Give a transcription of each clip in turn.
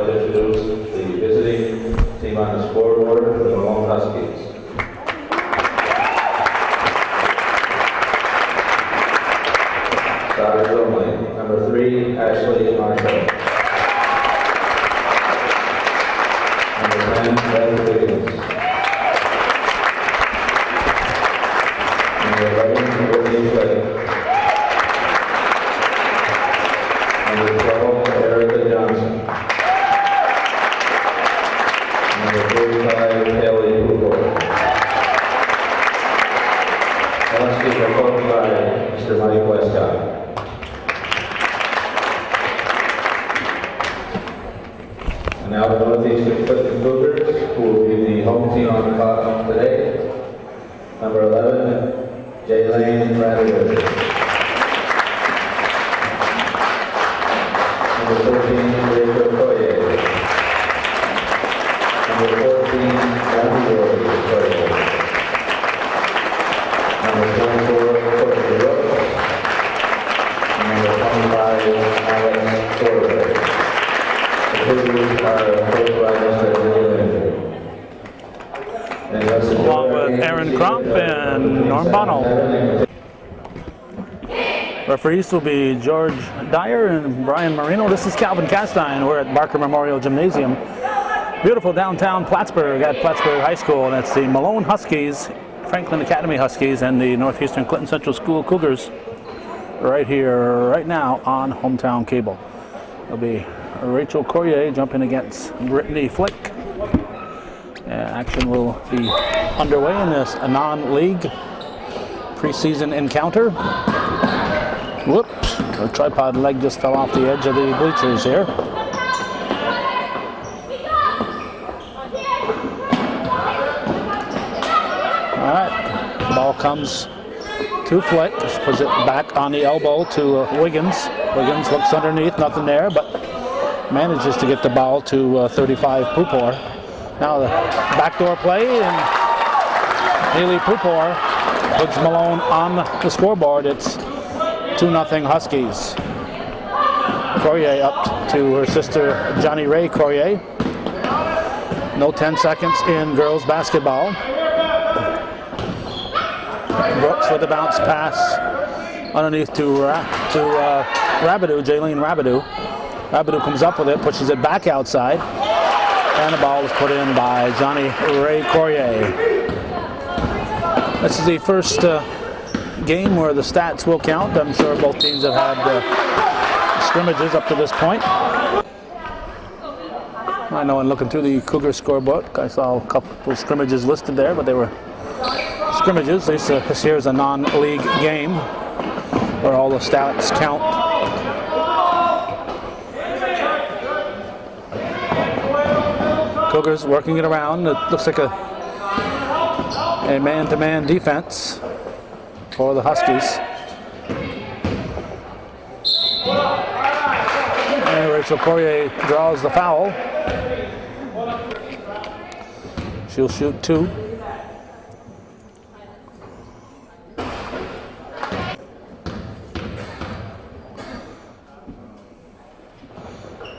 Introduce the visiting team on the scoreboard, the Malone Huskies. Starters only. Number 3, Ashley Marshall. Number 10, Ben Wiggins. Number 11, Whitney Flake. Number 12, Erica Johnson. Number 35, Kelly Upport. The Huskies are coached by Mr. Mike Westcott. And now the Northeastern Clifton Cougars, who will be the home team on the clock today. Number 11, Jaylene Radovich. Number 14, Rachel Coye. Number 14, Matthew Coye. Number 24, Courtney Brooks. And number 25, Alex Torberg. The Cougars are coached by Mr. William. Along with Aaron Crump and Norm Bono. Referees will be George Dyer and Brian Marino. This is Calvin Castine. We're at Barker Memorial Gymnasium. Beautiful downtown Plattsburgh at Plattsburgh High School. And that's the Malone Huskies, Franklin Academy Huskies, and the Northeastern Clinton Central School Cougars right here, right now on Hometown Cable. It'll be Rachel Courier jumping against Brittany Flick. Action will be underway in this non-league preseason encounter. Whoops, the tripod leg just fell off the edge of the bleachers here. All right, ball comes to Flick, puts it back on the elbow to Wiggins. Wiggins looks underneath, nothing there, but manages to get the ball to 35 Pupor. Now the backdoor play, and Haley Pupor puts Malone on the scoreboard. It's 2-0 Huskies. Courier up to her sister Johnny Ray Courier. No 10 seconds in girls basketball. Brooks with the bounce pass underneath to Rabideau, Jaylene Rabideau. Rabideau comes up with it, pushes it back outside, and the ball is put in by Johnny Ray Courier. This is the first game where the stats will count. I'm sure both teams have had scrimmages up to this point. I know in looking through the Cougar scorebook, I saw a couple of scrimmages listed there, but they were scrimmages. This here is a non-league game where all the stats count. Cougars working it around. It looks like a man-to-man defense for the Huskies. And Rachel Courier draws the foul. She'll shoot 2.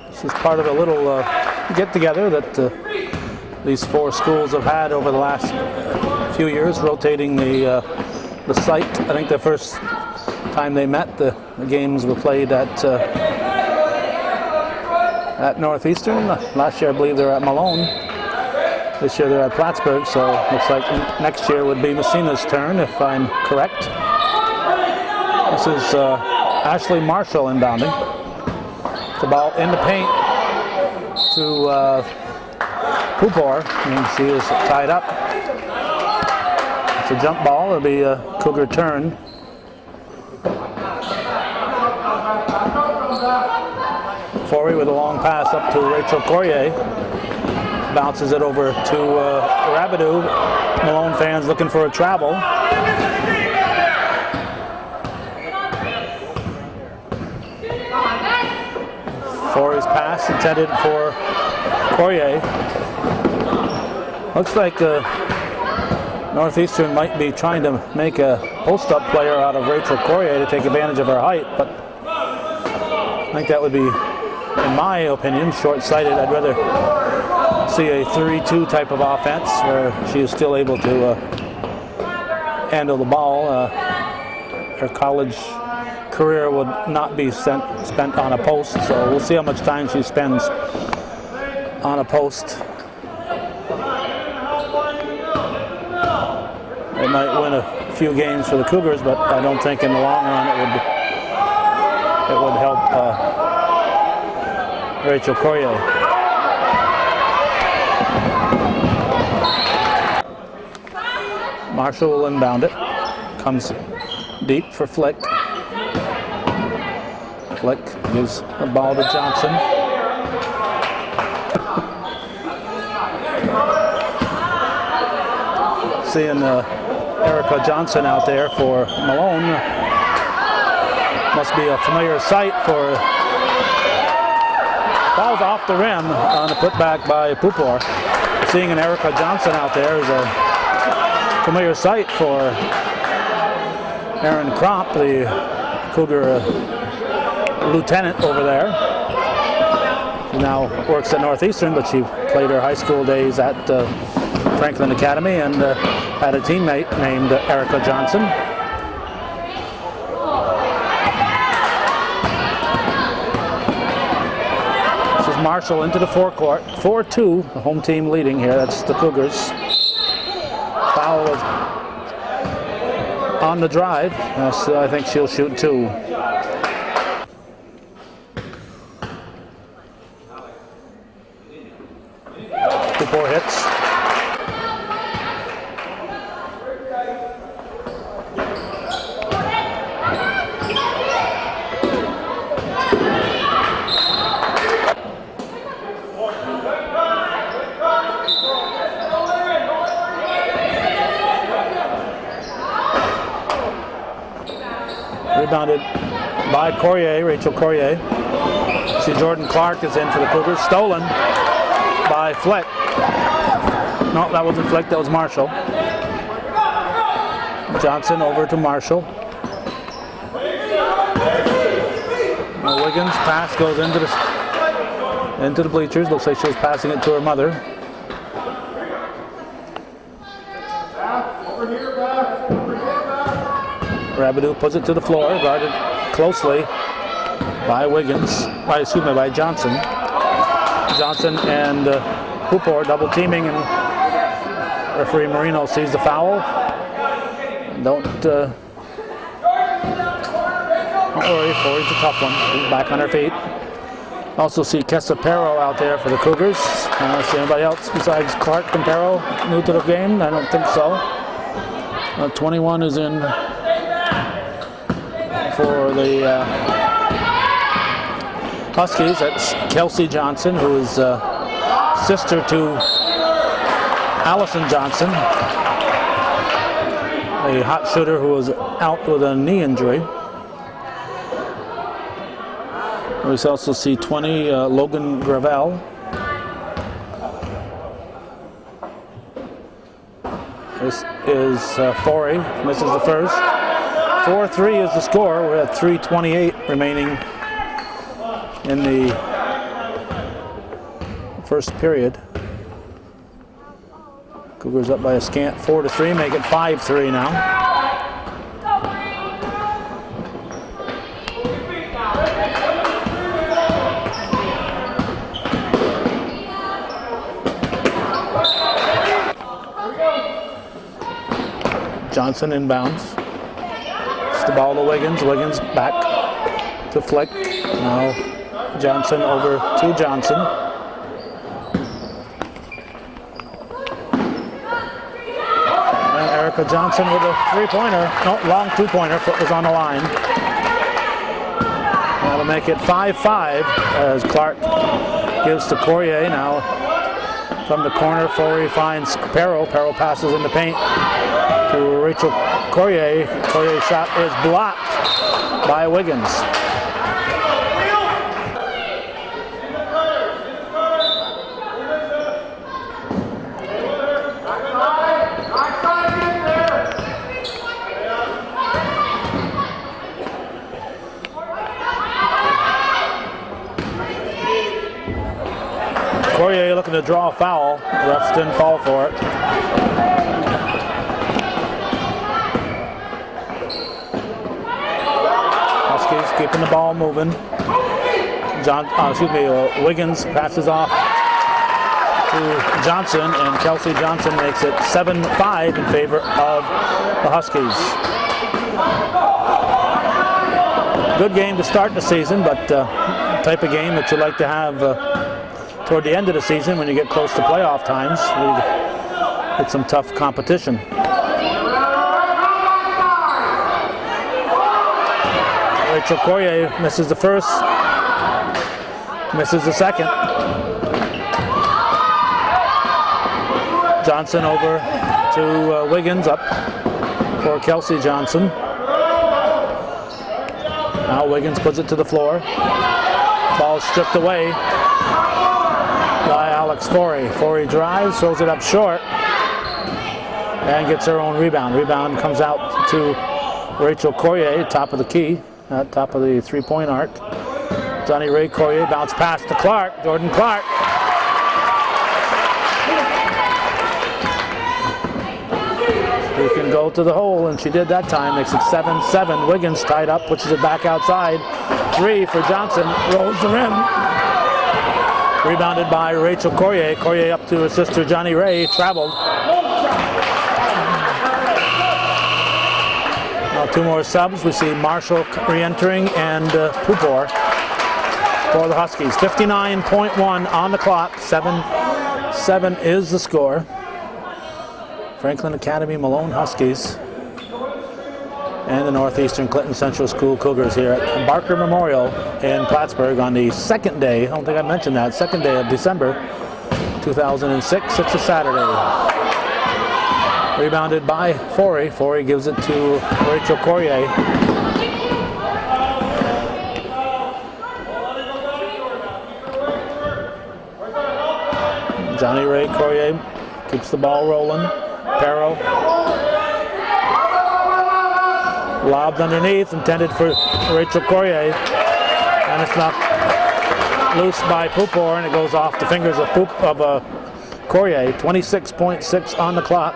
This is part of a little get-together that these 4 schools have had over the last few years, rotating the site. I think the first time they met, the games were played at Northeastern. Last year, I believe they were at Malone. This year, they're at Plattsburgh. So looks like next year would be Messina's turn, if I'm correct. This is Ashley Marshall inbounding. The ball in the paint to Pupor, and she is tied up. It's a jump ball. It'll be a Cougar turn. Forey with a long pass up to Rachel Courier. Bounces it over to Rabideau. Malone fans looking for a travel. Forey's pass intended for Courier. Looks like Northeastern might be trying to make a post-up player out of Rachel Courier to take advantage of her height, but I think that would be in my opinion, short-sighted. I'd rather see a 3-2 type of offense where she is still able to handle the ball. Her college career would not be spent on a post, so we'll see how much time she spends on a post. It might win a few games for the Cougars, but I don't think in the long run it would help Rachel Courier. Marshall will inbound it. Comes deep for Flick. Flick gives the ball to Johnson. Seeing Erica Johnson out there for Malone. Must be a familiar sight for. Falls off the rim on the putback by Upport. Seeing an Erica Johnson out there is a familiar sight for Erin Cromp, the Cougar lieutenant over there. She now works at Northeastern, but she played her high school days at Franklin Academy and had a teammate named Erica Johnson. This is Marshall into the forecourt. 4-2, the home team leading here. That's the Cougars. Foul was on the drive, so I think she'll shoot 2. Upport hits. Rebounded by Courier, Rachel Courier. See Jordan Clark is in for the Cougars. Stolen by Fleck. No, that wasn't Fleck, that was Marshall. Johnson over to Marshall. Now Wiggins' pass goes into the bleachers. Looks like she was passing it to her mother. Rabidou puts it to the floor, guarded closely by by Johnson. Johnson and Upport double teaming, and referee Marino sees the foul. Don't worry, Ford's a tough one. She's back on her feet. Also see Kessa Perro out there for the Cougars. See anybody else besides Clark and Perro new to the game? I don't think so. 21 is in for the Huskies. That's Kelsey Johnson, who is sister to Allison Johnson, a hot shooter who was out with a knee injury. We also see 20, Logan Gravel. This is Forey, misses the first. 4-3 is the score. We're at 3:28 remaining in the first period. Cougars up by a scant 4-3, make it 5-3 now. Johnson inbounds. It's the ball to Wiggins. Wiggins back to Flick. Now Johnson over to Johnson. And Erica Johnson with a three-pointer. No, long two-pointer. Foot was on the line. That'll make it 5-5 as Clark gives to Courier. Now from the corner, Forey finds Perro. Perro passes in the paint to Rachel Courier. Courier's shot is blocked by Wiggins. looking to draw a foul. The refs didn't call for it. Huskies keeping the ball moving. Wiggins passes off to Johnson, and Kelsey Johnson makes it 7-5 in favor of the Huskies. Good game to start the season, but type of game that you like to have toward the end of the season when you get close to playoff times. We get some tough competition. Rachel Courier misses the first, misses the second. Johnson over to Wiggins, up for Kelsey Johnson. Now Wiggins puts it to the floor. Ball stripped away by Alex Forey. Forey drives, throws it up short, and gets her own rebound. Rebound comes out to Rachel Courier, top of the key, top of the three-point arc. Johnny Ray Courier bounce pass to Clark, Jordan Clark. Who can go to the hole, and she did that time. Makes it 7-7. Wiggins tied up, pushes it back outside. 3 for Johnson, rolls the rim. Rebounded by Rachel Courier. Courier up to her sister Johnny Ray, traveled. Now 2 more subs. We see Marshall re-entering and Pupor for the Huskies. 59.1 on the clock. 7-7 is the score. Franklin Academy Malone Huskies and the Northeastern Clinton Central School Cougars here at Barker Memorial in Plattsburgh on the second day, I don't think I mentioned that, second day of December 2006. It's a Saturday. Rebounded by Forey. Forey gives it to Rachel Courier. Johnny Ray Courier keeps the ball rolling. Perro lobbed underneath, intended for Rachel Courier, and it's knocked loose by Pupor, and it goes off the fingers of Courier. 26.6 on the clock.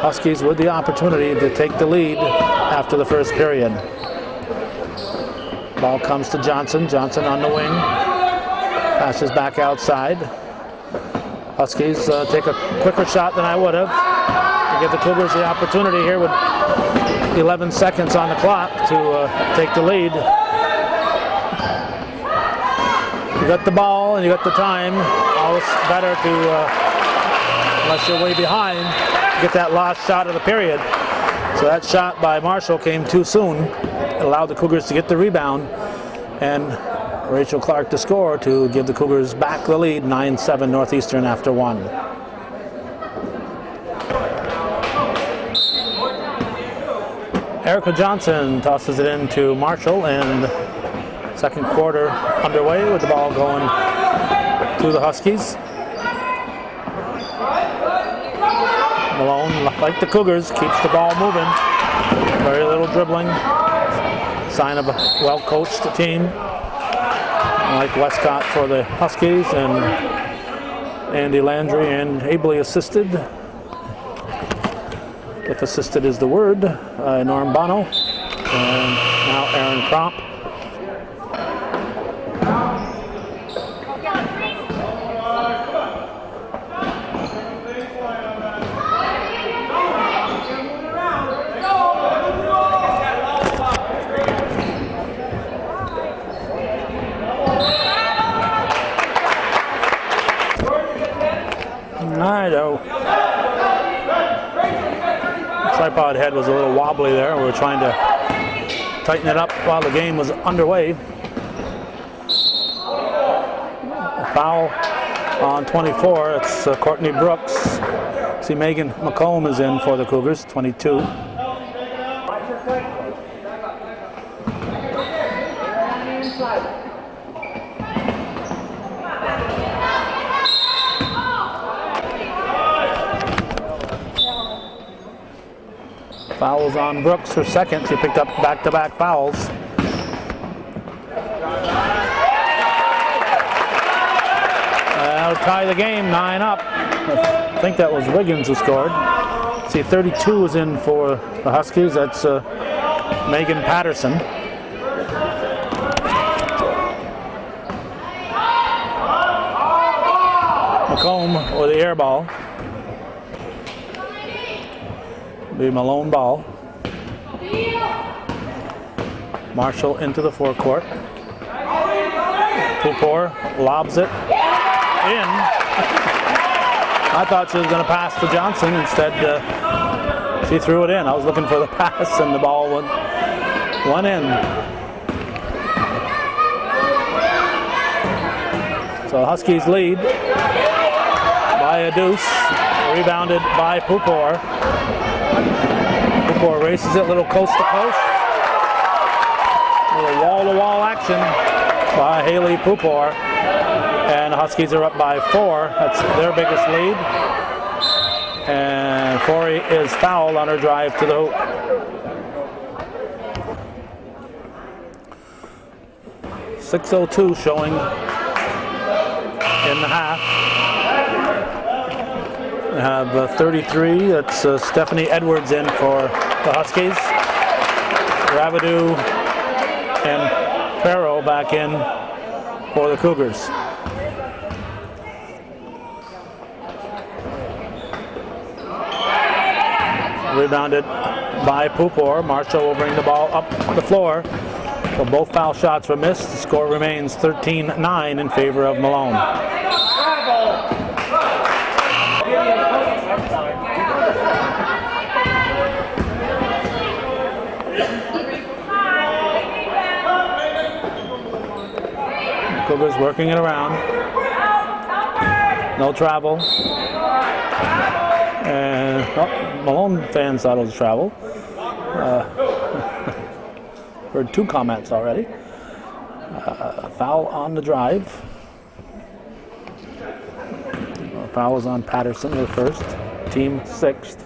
Huskies with the opportunity to take the lead after the first period. Ball comes to Johnson. Johnson on the wing, passes back outside. Huskies take a quicker shot than I would have to give the Cougars the opportunity here with 11 seconds on the clock to take the lead. You got the ball and you got the time. Always better to, unless you're way behind, get that last shot of the period. So that shot by Marshall came too soon. It allowed the Cougars to get the rebound and Rachel Clark to score to give the Cougars back the lead, 9-7 Northeastern after 1. Erica Johnson tosses it into Marshall, and second quarter underway with the ball going to the Huskies. Malone, like the Cougars, keeps the ball moving. Very little dribbling. Sign of a well-coached team. Mike Westcott for the Huskies, and Andy Landry, and ably assisted, if assisted is the word, Norm Bono, and now Aaron Cromp. I know. Tripod head was a little wobbly there. We were trying to tighten it up while the game was underway. A foul on 24. It's Courtney Brooks. See, Megan McComb is in for the Cougars, 22. Fouls on Brooks, her second. She picked up back-to-back fouls. Well, that'll tie the game, 9 up. I think that was Wiggins who scored. See, 32 is in for the Huskies. That's Megan Patterson. McComb with the air ball. The Malone ball. Marshall into the forecourt. Pupor lobs it in. I thought she was going to pass to Johnson. Instead, she threw it in. I was looking for the pass, and the ball went in. So Huskies lead by a deuce. Rebounded by Pupor. Pupor races it, little coast to coast. Little wall-to-wall action by Haley Pupor. And the Huskies are up by 4. That's their biggest lead. And Forey is fouled on her drive to the hoop. .6:02 showing in the half. We have 33. That's Stephanie Edwards in for the Huskies. Rabideau and Perro back in for the Cougars. Rebounded by Pupor. Marshall will bring the ball up the floor. So both foul shots were missed. The score remains 13-9 in favor of Malone. Cougars working it around. No travel. And Malone fans thought it was travel. Heard 2 comments already. Foul on the drive. Foul was on Patterson, her first. Team 6th.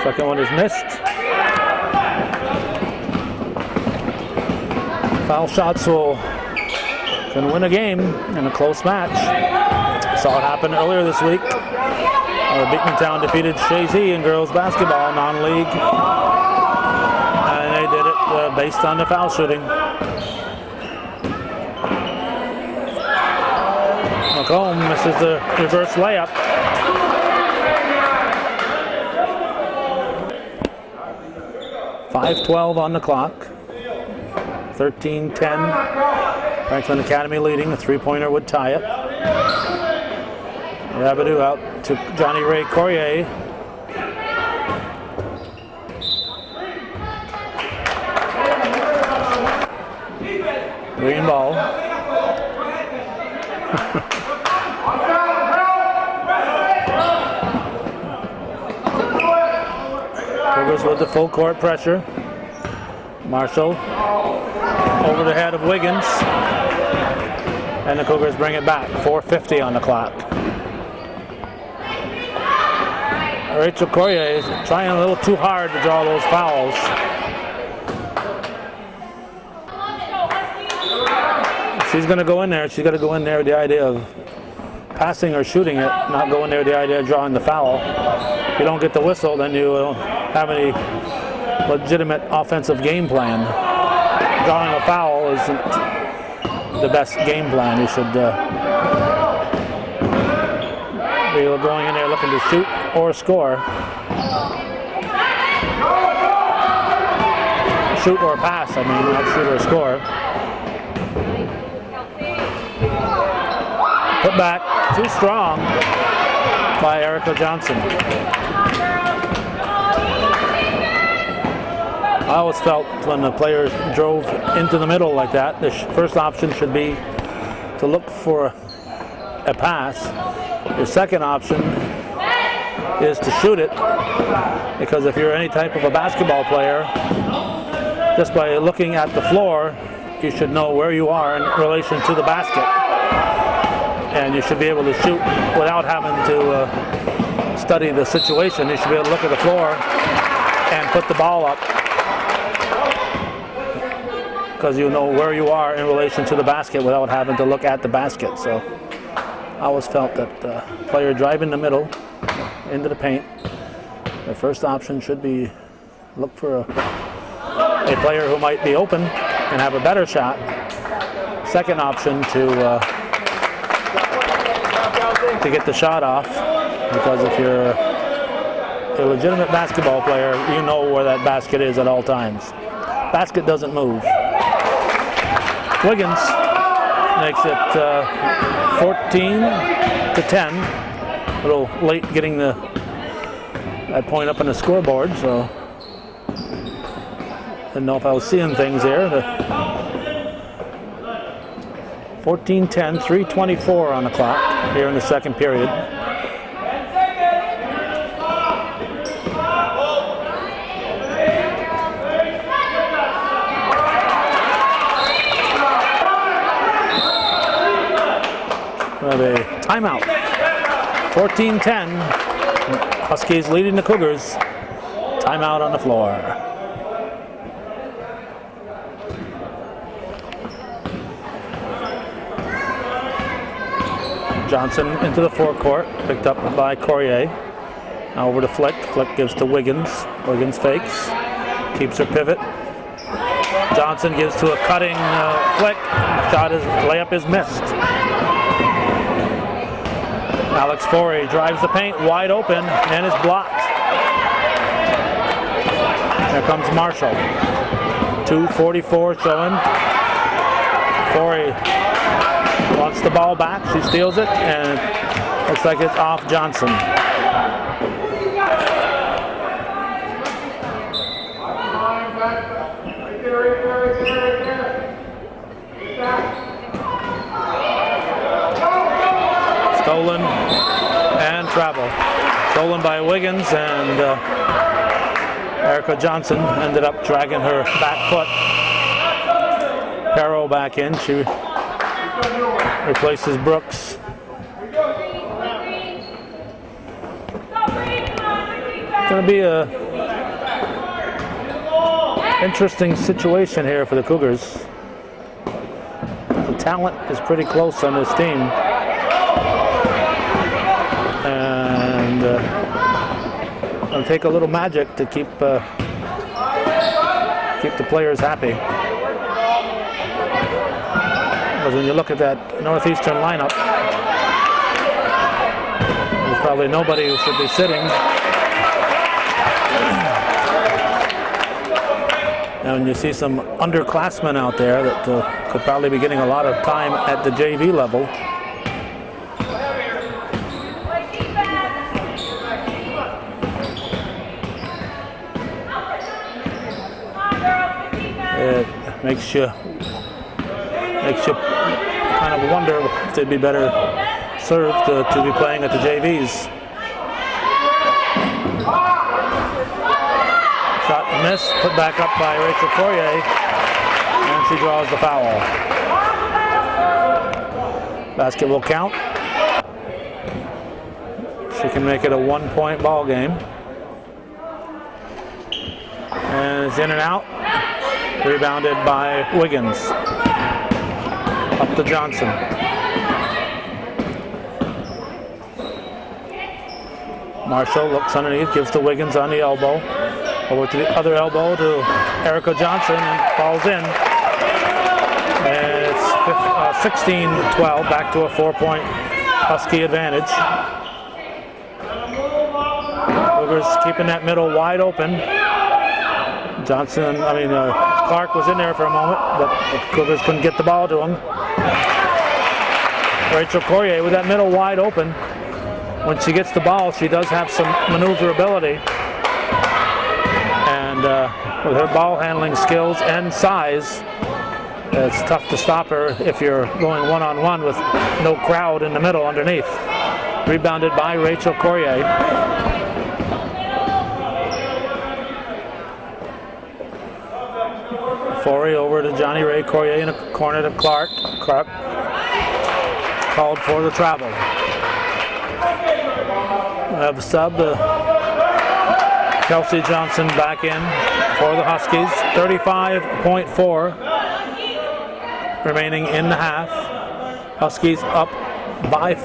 Second one is missed. Foul shots can win a game in a close match. Saw it happen earlier this week. Beatontown defeated Shazy in girls basketball, non-league. And they did it based on the foul shooting. McComb misses the reverse layup. .5:12 on the clock. 13-10. Franklin Academy leading. A 3-pointer would tie it. Rabideau out to Johnny Ray Courier. Green ball. Cougars with the full court pressure. Marshall over the head of Wiggins. And the Cougars bring it back. 4:50 on the clock. Rachel Courier is trying a little too hard to draw those fouls. She's going to go in there. She's got to go in there with the idea of passing or shooting it, not go in there with the idea of drawing the foul. If you don't get the whistle, then you don't have any legitimate offensive game plan. Drawing a foul isn't the best game plan. You should be going in there looking to shoot or score. Shoot or pass, I mean, not shoot or score. Put back, too strong by Erica Johnson. I always felt when the players drove into the middle like that, the first option should be to look for a pass. Your second option is to shoot it, because if you're any type of a basketball player, just by looking at the floor, you should know where you are in relation to the basket. And you should be able to shoot without having to study the situation. You should be able to look at the floor put the ball up because you know where you are in relation to the basket without having to look at the basket. So I always felt that player driving the middle into the paint, the first option should be look for a player who might be open and have a better shot. Second option to get the shot off, because if you're a legitimate basketball player, you know where that basket is at all times. Basket doesn't move. Wiggins makes it 14-10. A little late getting that point up on the scoreboard, so didn't know if I was seeing things there. 14-10, 3:24 on the clock here in the second period. We have a timeout. 14-10. Huskies leading the Cougars. Timeout on the floor. Johnson into the forecourt, picked up by Courier. Now over to Flick. Flick gives to Wiggins. Wiggins fakes, keeps her pivot. Johnson gives to a cutting Flick. Layup is missed. Alex Forey drives the paint wide open and is blocked. Here comes Marshall. 2:44 showing. Forey wants the ball back. She steals it and looks like it's off Johnson. Stolen and travel. Stolen by Wiggins, and Erica Johnson ended up dragging her back foot. Perro back in. She replaces Brooks. It's going to be a interesting situation here for the Cougars. The talent is pretty close on this team. And it'll take a little magic to keep the players happy. Because when you look at that Northeastern lineup, there's probably nobody who should be sitting. And when you see some underclassmen out there that could probably be getting a lot of time at the JV level, it makes you kind of wonder if they'd be better served to be playing at the JVs. Shot missed, put back up by Rachel Courier, and she draws the foul. Basket will count. She can make it a 1-point ball game. And it's in and out. Rebounded by Wiggins. Up to Johnson. Marshall looks underneath, gives to Wiggins on the elbow. Over to the other elbow to Erica Johnson, and falls in. And it's 16-12, back to a 4-point Husky advantage. Cougars keeping that middle wide open. Clark was in there for a moment, but the Cougars couldn't get the ball to him. Rachel Courier with that middle wide open. When she gets the ball, she does have some maneuverability. And with her ball handling skills and size, it's tough to stop her if you're going one-on-one with no crowd in the middle underneath. Rebounded by Rachel Courier. Forey over to Johnny Ray. Courier in a corner to Clark. Clark called for the travel. We have a sub. Kelsey Johnson back in for the Huskies. 35.4 remaining in the half. Huskies up by 2,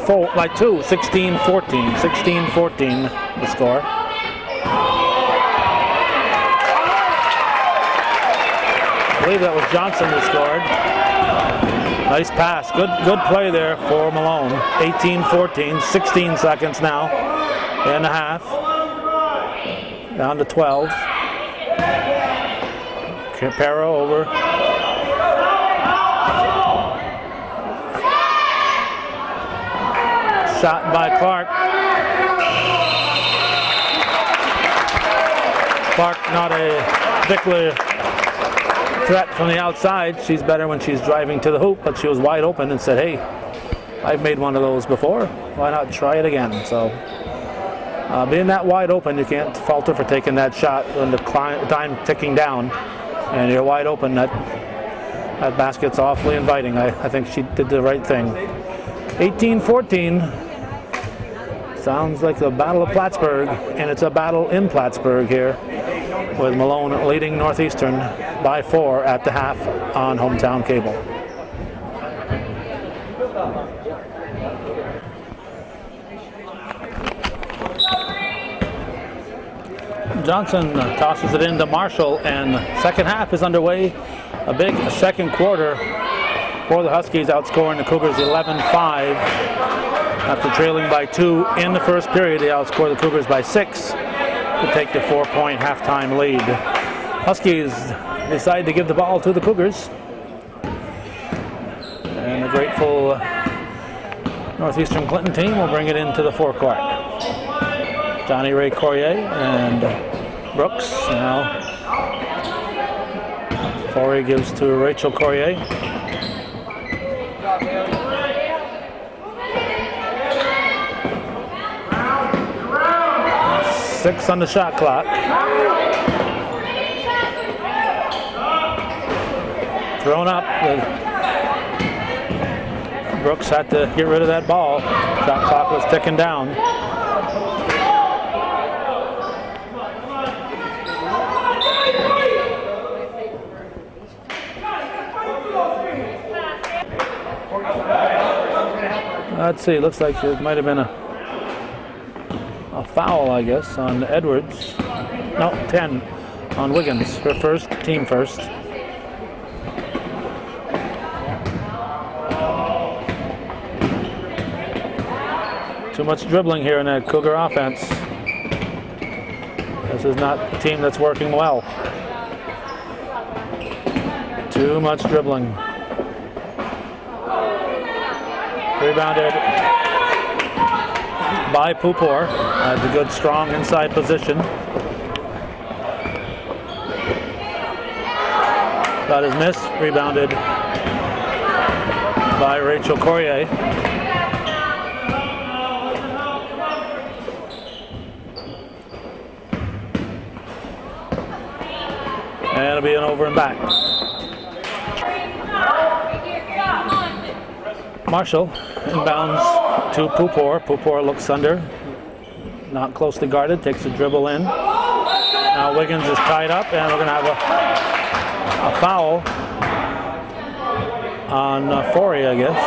16-14. 16-14 the score. I believe that was Johnson who scored. Nice pass. Good play there for Malone. 18-14. 16 seconds now in the half. Down to 12. Capero over. Shot by Clark. Clark not a particular threat from the outside. She's better when she's driving to the hoop, but she was wide open and said, hey, I've made one of those before. Why not try it again? So being that wide open, you can't fault her for taking that shot when the time ticking down and you're wide open. That basket's awfully inviting. I think she did the right thing. 18-14. Sounds like the Battle of Plattsburgh, and it's a battle in Plattsburgh here, with Malone leading Northeastern by 4 at the half on Hometown Cable. Johnson tosses it into Marshall, and second half is underway. A big second quarter for the Huskies, outscoring the Cougars 11-5. After trailing by 2 in the first period, they outscored the Cougars by 6 to take the 4-point halftime lead. Huskies decide to give the ball to the Cougars. And the grateful Northeastern Clinton team will bring it into the forecourt. Johnny Ray Courier and Brooks. Now Fourier gives to Rachel Courier. Six on the shot clock. Thrown up. Brooks had to get rid of that ball. Shot clock was ticking down. Let's see, looks like it might have been a foul, I guess, on Edwards. No, 10 on Wiggins. Her first, team first. Too much dribbling here in that Cougar offense. This is not a team that's working well. Too much dribbling. Rebounded by Pupor. Had a good, strong inside position. Got his miss. Rebounded by Rachel Courier. And it'll be an over and back. Marshall inbounds to Pupor. Pupor looks under. Not closely guarded. Takes a dribble in. Now Wiggins is tied up, and we're going to have a foul on Fourier, I guess.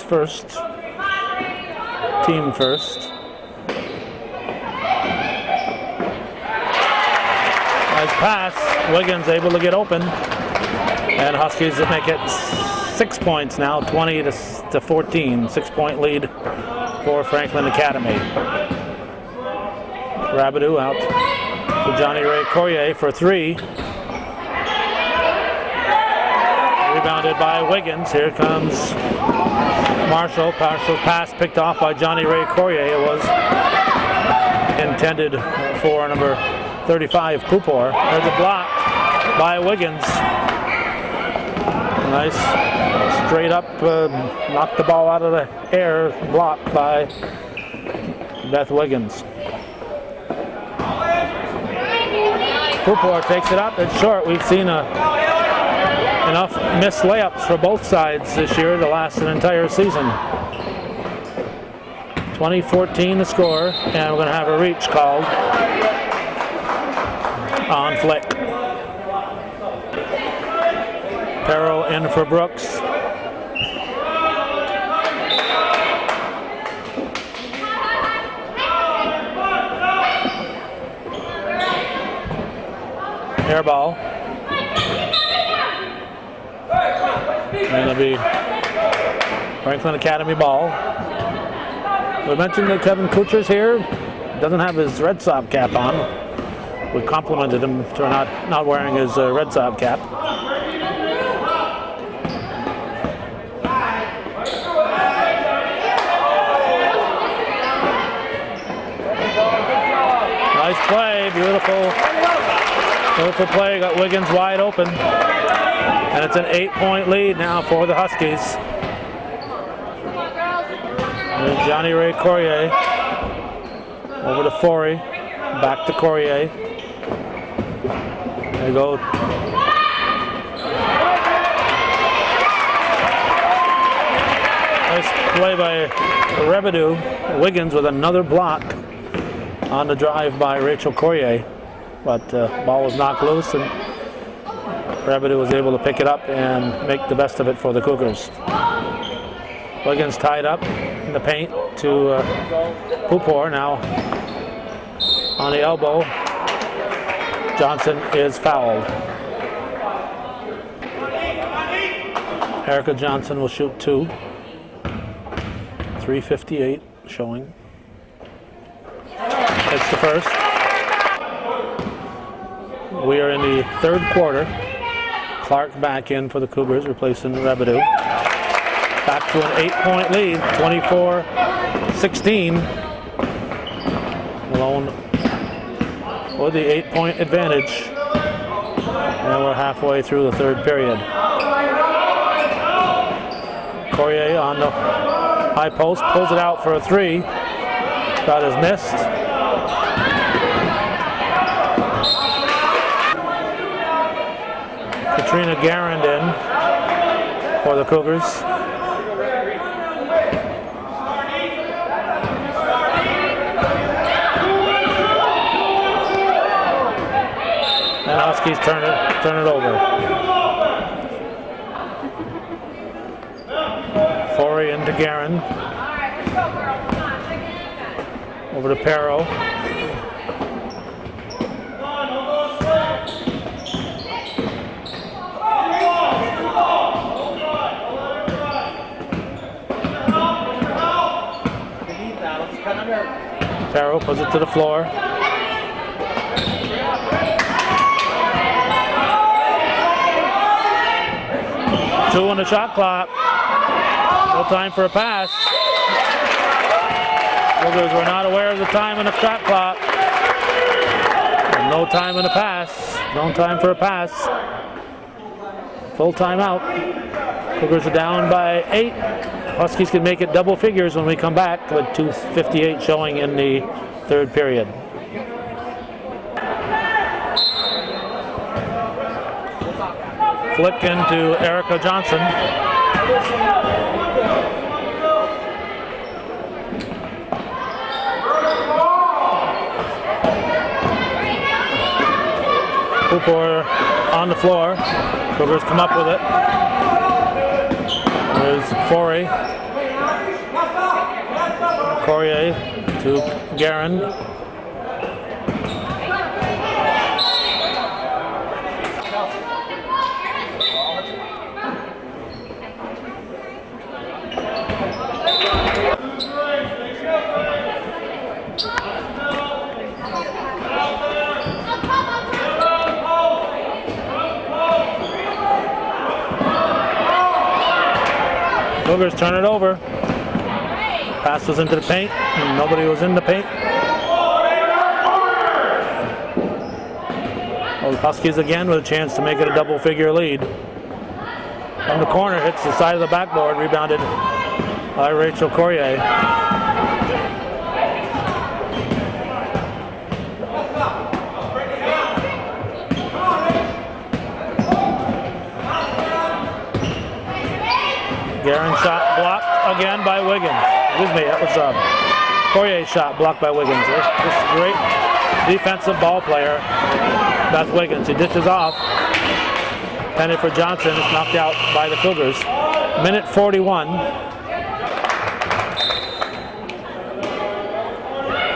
First. Team first. Nice pass. Wiggins able to get open. And Huskies make it 6 points now, 20 to 14. 6-point lead for Franklin Academy. Rabidou out to Johnny Ray Courier for 3. Rebounded by Wiggins. Here comes Marshall. Partial pass picked off by Johnny Ray Courier. It was intended for number 35, Pupor. There's a block by Wiggins. Nice straight up, knocked the ball out of the air, blocked by Beth Wiggins. Pupor takes it up, it's short. We've seen enough missed layups for both sides this year to last an entire season. 20-14 the score, and we're going to have a reach called on Flick. Perro in for Brooks. Air ball. And it'll be Franklin Academy ball. We mentioned that Kevin Kucher's here. Doesn't have his Red Sox cap on. We complimented him for not wearing his Red Sox cap. Nice play, beautiful play. Got Wiggins wide open. And it's an 8-point lead now for the Huskies. There's Johnny Ray Courier. Over to Forey. Back to Courier. There you go. Nice play by Rebedu. Wiggins with another block on the drive by Rachel Courier. But ball was knocked loose, and Rebedu was able to pick it up and make the best of it for the Cougars. Wiggins tied up in the paint to Upport now on the elbow. Johnson is fouled. Erica Johnson will shoot 2. 3:58 showing. It's the first. We are in the third quarter. Clark back in for the Cougars, replacing Rebedu. Back to an 8-point lead, 24-16. Malone with the 8-point advantage. And we're halfway through the third period. Courier on the high post, pulls it out for a 3. Shot is missed. Katrina Garand in for the Cougars. And Huskies turn it over. Forey into Garand. Over to Perro. Perro puts it to the floor. Two on the shot clock. No time for a pass. Cougars were not aware of the time on the shot clock. No time in the pass. No time for a pass. Full timeout. Cougars are down by 8. Huskies can make it double figures when we come back with 2:58 showing in the third period. Flick into Erica Johnson. Upport on the floor. Cougars come up with it. There's Forey. Courier to Garand. Cougars turn it over. Pass was into the paint, and nobody was in the paint. Well, the Huskies again with a chance to make it a double-figure lead. From the corner, hits the side of the backboard, rebounded by Rachel Courier. Garand shot blocked again by Wiggins. Excuse me, that was Poirier shot blocked by Wiggins. This is great defensive ball player. That's Wiggins. He dishes off. Penny for Johnson. It's knocked out by the Cougars. Minute 41.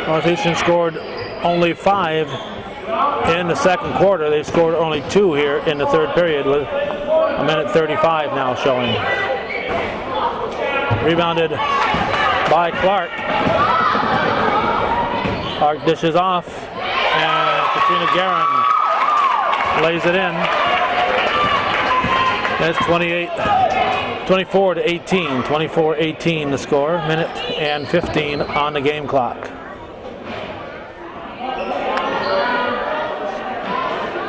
Northeastern scored only 5 in the second quarter. They scored only 2 here in the third period with a minute 35 now showing. Rebounded by Clark. Clark dishes off, and Katrina Guerin lays it in. That's 24 to 18. 24-18 the score. Minute and 15 on the game clock.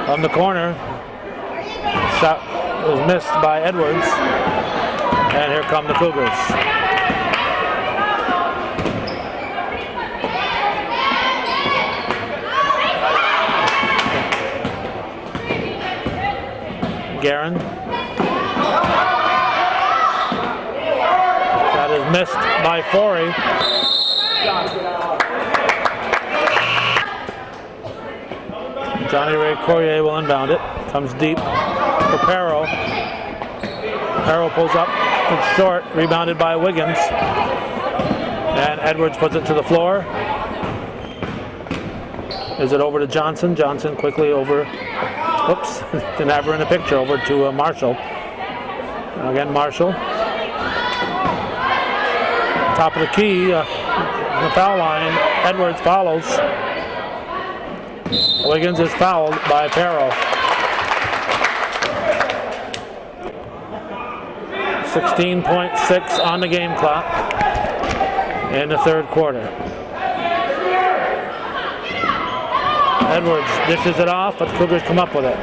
On the corner, shot was missed by Edwards, and here come the Cougars. Guerin. That is missed by Forey. Johnny Ray Courier will inbound it. Comes deep for Perro. Perro pulls up. It's short. Rebounded by Wiggins. And Edwards puts it to the floor. Is it over to Johnson? Johnson quickly over. Whoops. Didn't have her in the picture. Over to Marshall. Again, Marshall. Top of the key. The foul line. Edwards follows. Wiggins is fouled by Perro. 16.6 on the game clock in the third quarter. Edwards dishes it off, but the Cougars come up with it.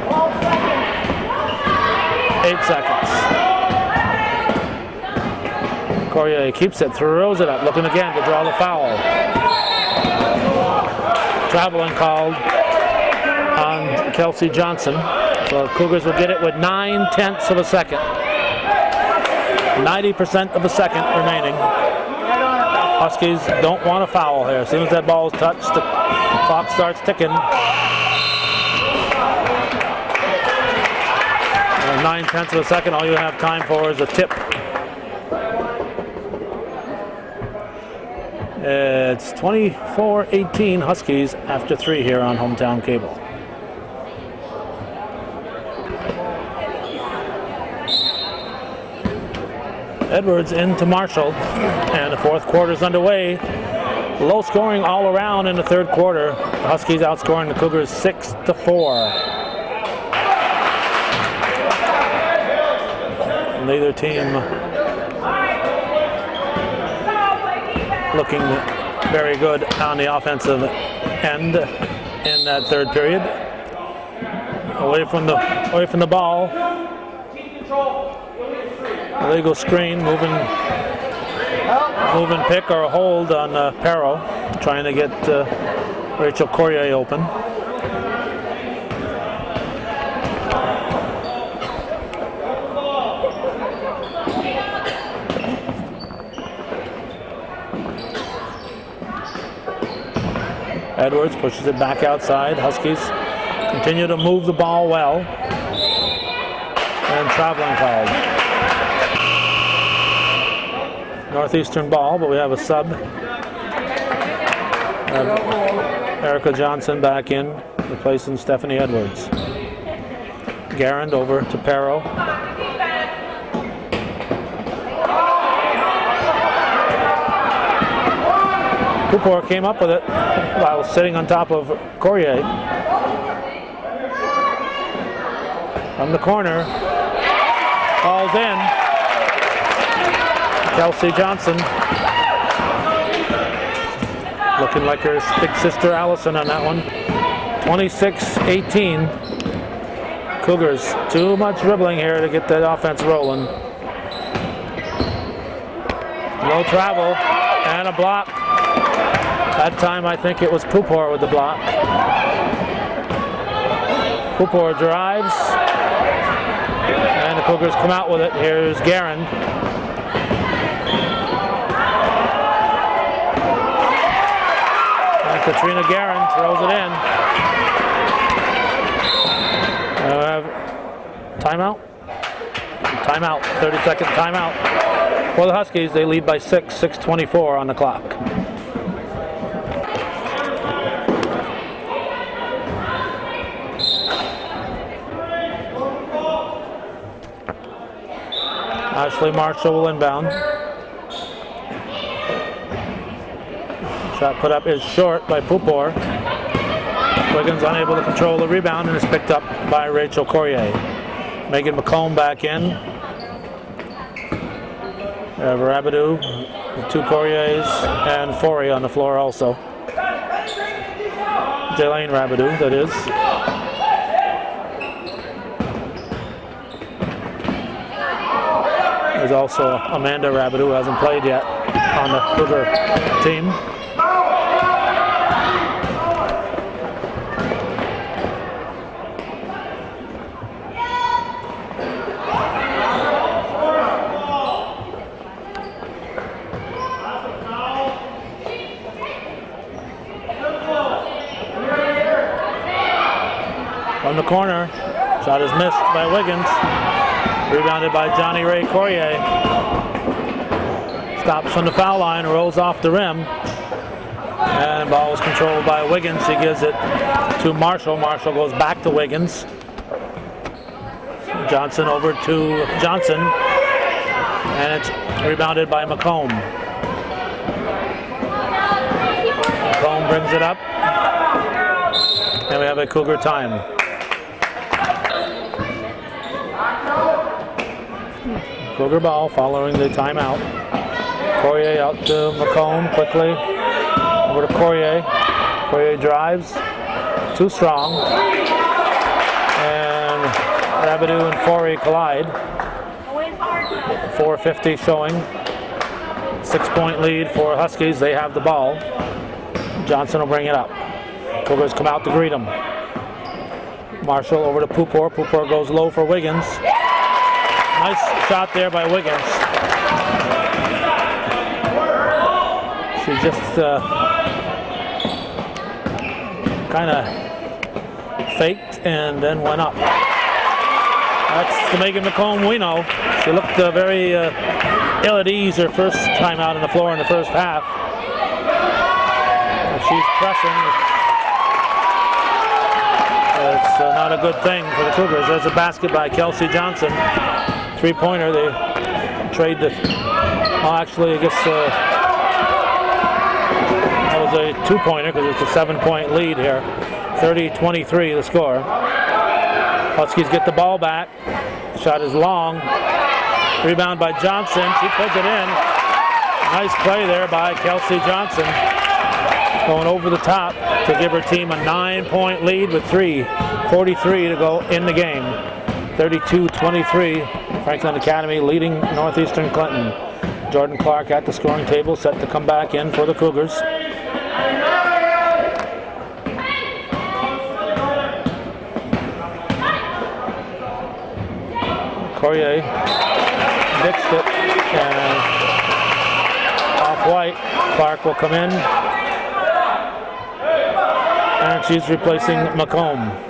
8 seconds. Courier keeps it, throws it up, looking again to draw the foul. Traveling called on Kelsey Johnson. So the Cougars will get it with 9/10 of a second. 90% of a second remaining. Huskies don't want a foul here. As soon as that ball is touched, the clock starts ticking. 9/10 of a second, all you have time for is a tip. It's 24-18 Huskies after 3 here on Hometown Cable. Edwards into Marshall, and the fourth quarter is underway. Low scoring all around in the third quarter. The Huskies outscoring the Cougars 6-4. Neither team looking very good on the offensive end in that third period. Away from the ball. Illegal screen, moving pick or a hold on Perro, trying to get Rachel Courier open. Edwards pushes it back outside. Huskies continue to move the ball well. And traveling called. Northeastern ball, but we have a sub. Erica Johnson back in, replacing Stephanie Edwards. Garand over to Perro. Cooper came up with it while sitting on top of Courier. From the corner, falls in. Kelsey Johnson, looking like her big sister Allison on that one. 26-18. Cougars, too much dribbling here to get that offense rolling. No travel and a block. That time I think it was Pupor with the block. Pupor drives, and the Cougars come out with it. Here's Guerin. Katrina Guerin throws it in. Timeout? Timeout, 30-second timeout. For the Huskies, they lead by 6:24 on the clock. Ashley Marshall will inbound. Shot put up is short by Pupor. Wiggins unable to control the rebound and is picked up by Rachel Courier. Megan McComb back in. We have Rabidou, the two Couriers, and Forey on the floor also. Jelaine Rabidou, that is. There's also Amanda Rabidou, who hasn't played yet on the Cougar team. From the corner, shot is missed by Wiggins. Rebounded by Johnny Ray Courier. Stops from the foul line, rolls off the rim. And ball is controlled by Wiggins. He gives it to Marshall. Marshall goes back to Wiggins. Johnson over to Johnson. And it's rebounded by McComb. McComb brings it up. And we have a Cougar time. Cougar ball following the timeout. Courier out to McComb quickly. Over to Courier. Courier drives. Too strong. And Rabidou and Forey collide. 4:50 showing. 6-point lead for Huskies. They have the ball. Johnson will bring it up. Cougars come out to greet him. Marshall over to Pupor. Pupor goes low for Wiggins. Nice shot there by Wiggins. She just kind of faked and then went up. That's the Megan McComb we know. She looked very ill at ease her first time out on the floor in the first half. She's pressing. It's not a good thing for the Cougars. There's a basket by Kelsey Johnson. Three-pointer. They trade the. Oh, actually, I guess that was a two-pointer because it's a 7-point lead here. 30-23 the score. Huskies get the ball back. Shot is long. Rebound by Johnson. She puts it in. Nice play there by Kelsey Johnson. Going over the top to give her team a 9-point lead with 3:43 to go in the game. 32-23. Franklin Academy leading Northeastern Clinton. Jordan Clark at the scoring table, set to come back in for the Cougars. Courier ditched it and off-white. Clark will come in. And she's replacing McComb.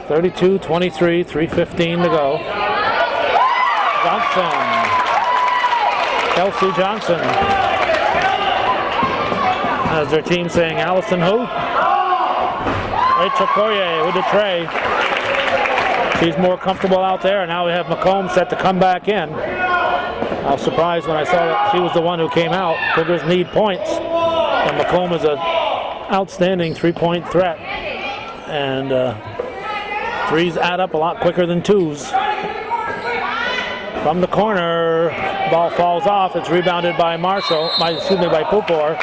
(32-23), 3:15 to go. Johnson. Kelsey Johnson. As their team saying, Allison who? Rachel Courier with the tray. She's more comfortable out there, and now we have McComb set to come back in. I was surprised when I saw that she was the one who came out. Cougars need points, and McComb is an outstanding three-point threat. And threes add up a lot quicker than twos. From the corner, ball falls off. It's rebounded by by Pupor.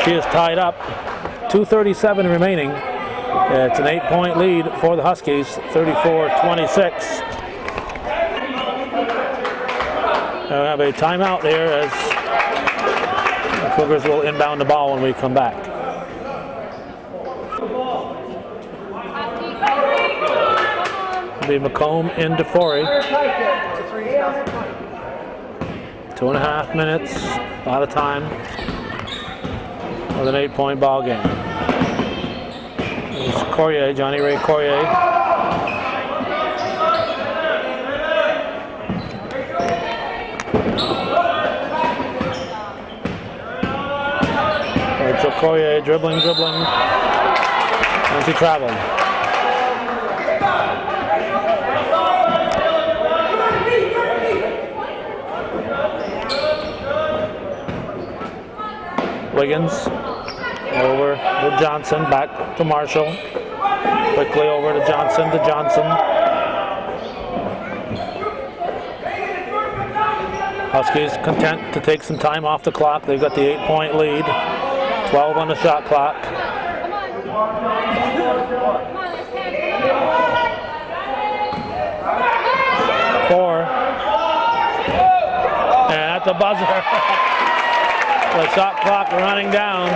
She is tied up. 2:37 remaining. It's an 8-point lead for the Huskies, 34-26. We have a timeout here as the Cougars will inbound the ball when we come back. It'll be Macomb into Forey. 2.5 minutes, a lot of time with an 8-point ball game. There's Corrier, Johnny Ray Corrier. Rachel Corrier dribbling, and she traveled. Wiggins over to Johnson, back to Marshall. Quickly over to Johnson, Huskies content to take some time off the clock. They've got the 8-point lead. 12 on the shot clock. Four. And at the buzzer. The shot clock running down.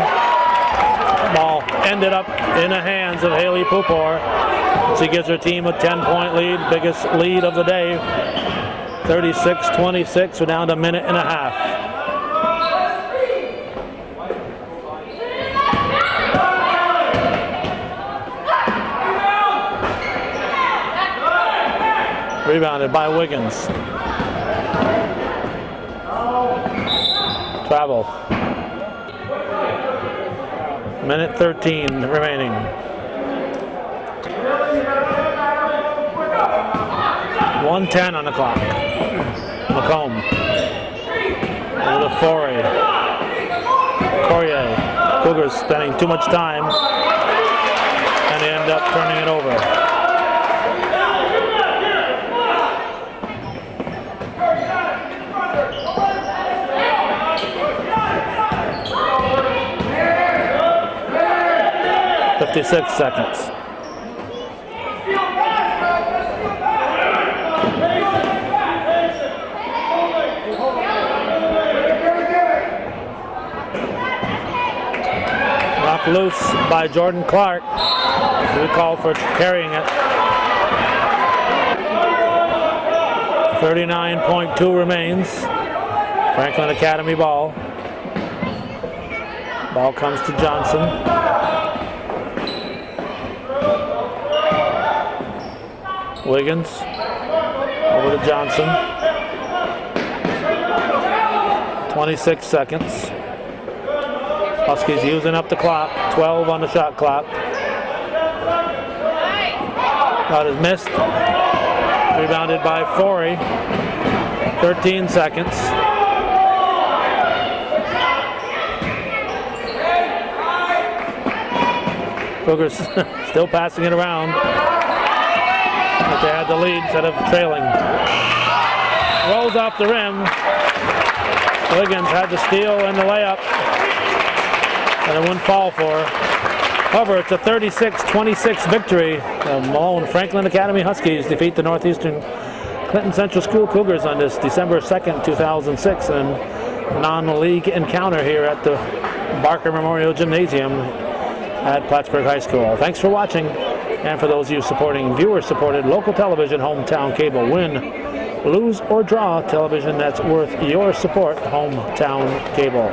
Ball ended up in the hands of Haley Pupor. She gives her team a 10-point lead, biggest lead of the day. 36-26, we're down to a minute and a half. Rebounded by Wiggins. Travel. Minute 13 remaining. .110 on the clock. Macomb. Over to Forey. Corrier. Cougars spending too much time, and they end up turning it over. .56 seconds. Knocked loose by Jordan Clark. We called for carrying it. 39.2 remains. Franklin Academy ball. Ball comes to Johnson. Wiggins over to Johnson. 26 seconds. Huskies using up the clock. 12 on the shot clock. Shot is missed. Rebounded by Forey. 13 seconds. Cougars still passing it around. But they had the lead instead of trailing. Rolls off the rim. Wiggins had the steal and the layup. And it wouldn't fall for her. However, it's a 36-26 victory. The Malone Franklin Academy Huskies defeat the Northeastern Clinton Central School Cougars on this December 2nd, 2006, and non-league encounter here at the Barker Memorial Gymnasium at Plattsburgh High School. Thanks for watching. And for those of you supporting viewer-supported local television, Hometown Cable, win, lose, or draw television that's worth your support, Hometown Cable.